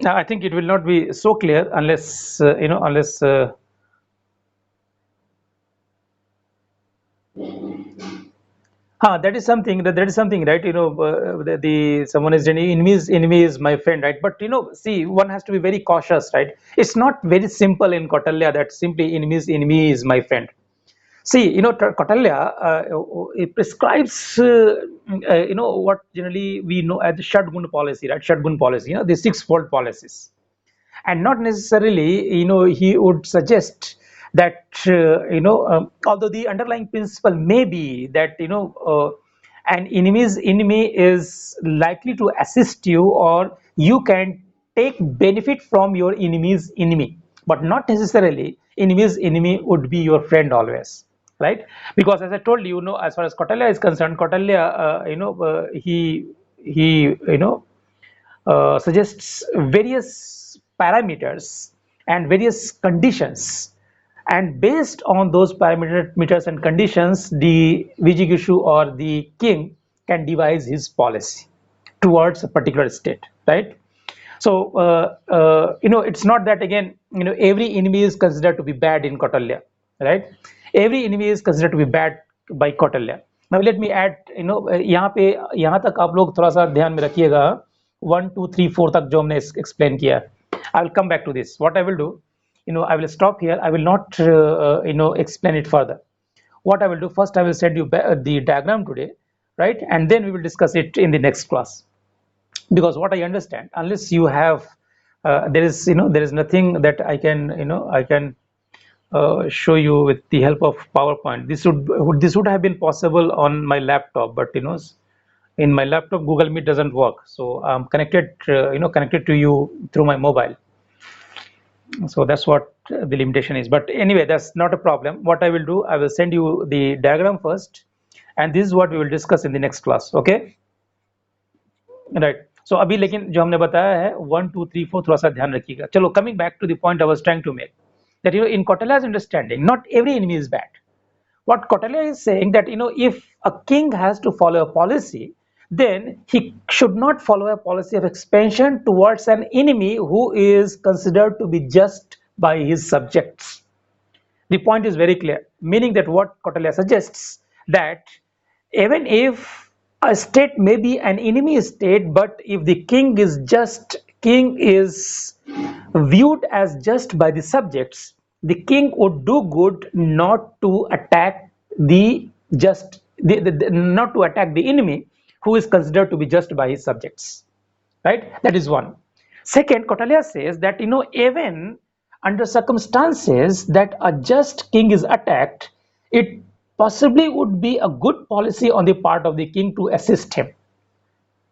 Now, I think it will not be so clear unless unless that is something that is something, right? The someone is saying enemy is my friend, right? But see, one has to be very cautious, right? It's not very simple in Kautilya that simply enemy is my friend. See, Kautilya, it prescribes, what generally we know as the Shadgun policy, right? Shadgun policy, the sixfold policies. And not necessarily, he would suggest that, although the underlying principle may be that, an enemy's enemy is likely to assist you, or you can take benefit from your enemy's enemy, but not necessarily enemy's enemy would be your friend always, right? Because as I told you, as far as Kautilya is concerned, Kautilya, he suggests various parameters and various conditions, and based on those parameters and conditions, the Vijigishu or the king can devise his policy towards a particular state, right? So it's not that, again, every enemy is considered to be bad in Kautilya, right? Every enemy is considered to be bad by Kautilya. Now let me add, यहाँ तक आप लोग थोड़ा सा ध्यान में रखिएगा, 1 2 3 4 तक जो हमने explain किया. I will come back to this. What I will do, I will stop here. I will not explain it further. What I will do, first I will send you the diagram today, right? And then we will discuss it in the next class. Because what I understand, unless you have there is nothing that I can show you with the help of PowerPoint. This would have been possible on my laptop, but in my laptop Google Meet doesn't work, so I'm connected to you through my mobile. So that's what the limitation is, but anyway, that's not a problem. What I will do, I will send you the diagram first, and this is what we will discuss in the next class. Okay, right? So अभी लेकिन जो हमने बताया है 1 2 3 4 थोड़ा सा ध्यान रखिएगा. चलो, coming back to the point I was trying to make, that in Kautilya's understanding, not every enemy is bad. What Kautilya is saying, that if a king has to follow a policy, then he should not follow a policy of expansion towards an enemy who is considered to be just by his subjects. The point is very clear, meaning that what Kautilya suggests, that even if a state may be an enemy state, but if the king is viewed as just by the subjects, the king would do good not to attack not to attack the enemy who is considered to be just by his subjects, right? That is one. Second, Kautilya says that even under circumstances that a just king is attacked, it possibly would be a good policy on the part of the king to assist him,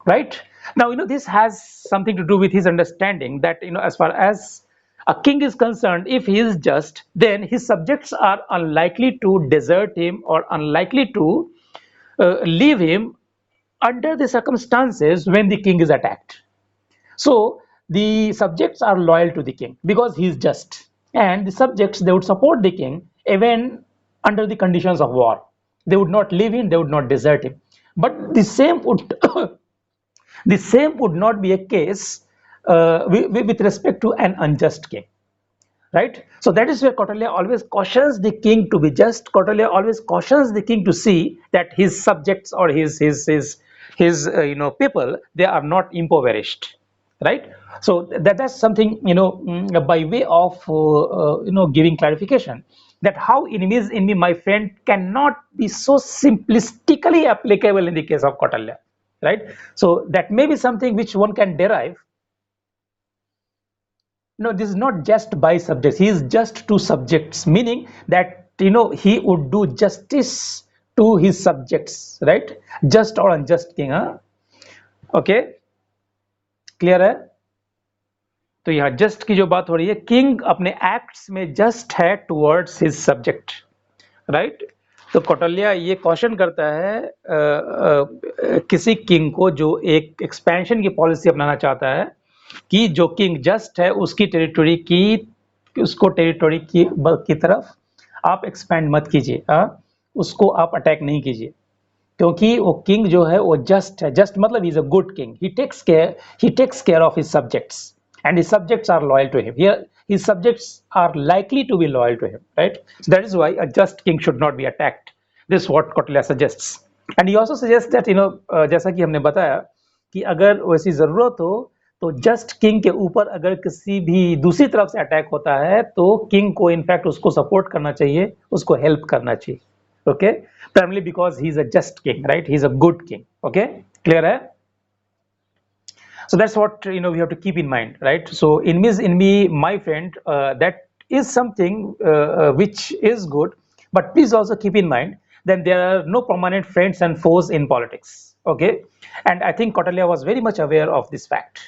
right? Now this has something to do with his understanding that as far as a king is concerned, if he is just, then his subjects are unlikely to desert him or unlikely to leave him under the circumstances when the king is attacked. So the subjects are loyal to the king because he is just, and the subjects, they would support the king even under the conditions of war. They would not leave him, they would not desert him. But the same would the same would not be a case with respect to an unjust king, right? So that is where Kautilya always cautions the king to be just. Kautilya always cautions the king to see that his subjects or his people, they are not impoverished, right? So that's something, by way of giving clarification, that how enemies enemy my friend cannot be so simplistically applicable in the case of Kautilya, right? So that may be something which one can derive. No, this is not just by subjects. He is just to subjects, meaning that he would do justice to his subjects, right? Just or unjust king, huh? Okay, clear है? तो यहाँ just की जो बात हो रही है, king अपने एक्ट्स में जस्ट है टुवर्ड्स हिज सब्जेक्ट, राइट? तो कौटिल्य ये क्वेश्चन करता है किसी किंग को जो एक एक्सपेंशन की पॉलिसी अपनाना चाहता है कि जो किंग जस्ट है उसकी टेरिटरी की उसको टेरिटरी की तरफ आप एक्सपेंड मत कीजिए, उसको आप अटैक नहीं कीजिए, क्योंकि वो किंग जो है वो जस्ट है. जस्ट मतलब he is a good king, he takes care of his subjects and his subjects are loyal to him. Here, his subjects are likely to be loyal to him, right? So that is why a just king should not be attacked. This is what Kautilya suggests. And he also suggests that, जैसा कि हमने बताया कि अगर वैसी जरूरत हो तो जस्ट किंग के ऊपर अगर किसी भी दूसरी तरफ से अटैक होता है तो किंग को इनफैक्ट उसको सपोर्ट करना चाहिए, उसको हेल्प करना चाहिए. Okay, primarily because he is a just king, right? He is a good king. Okay, clear है? So that's what we have to keep in mind, right? So in me, my friend, that is something which is good, but please also keep in mind that there are no permanent friends and foes in politics. Okay, and I think Kautilya was very much aware of this fact,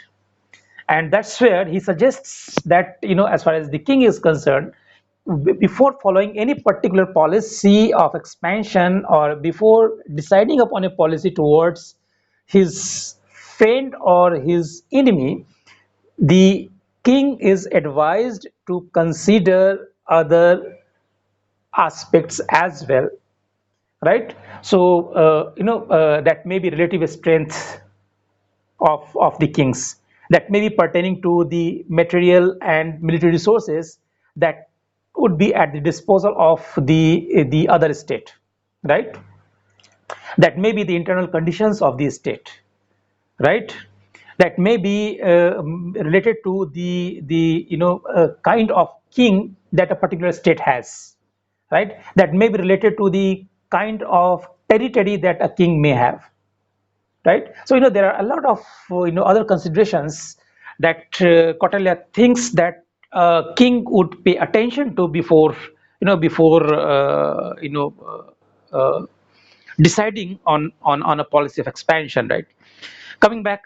and that's where he suggests that as far as the king is concerned, before following any particular policy of expansion or before deciding upon a policy towards his friend or his enemy, the king is advised to consider other aspects as well, right? So that may be relative strength of the kings, that may be pertaining to the material and military resources that would be at the disposal of the other state, right? That may be the internal conditions of the state, right? That may be related to the kind of king that a particular state has, right? That may be related to the kind of territory that a king may have, right? So there are a lot of other considerations that Kautilya thinks that king would pay attention to before deciding on a policy of expansion, right? Coming back,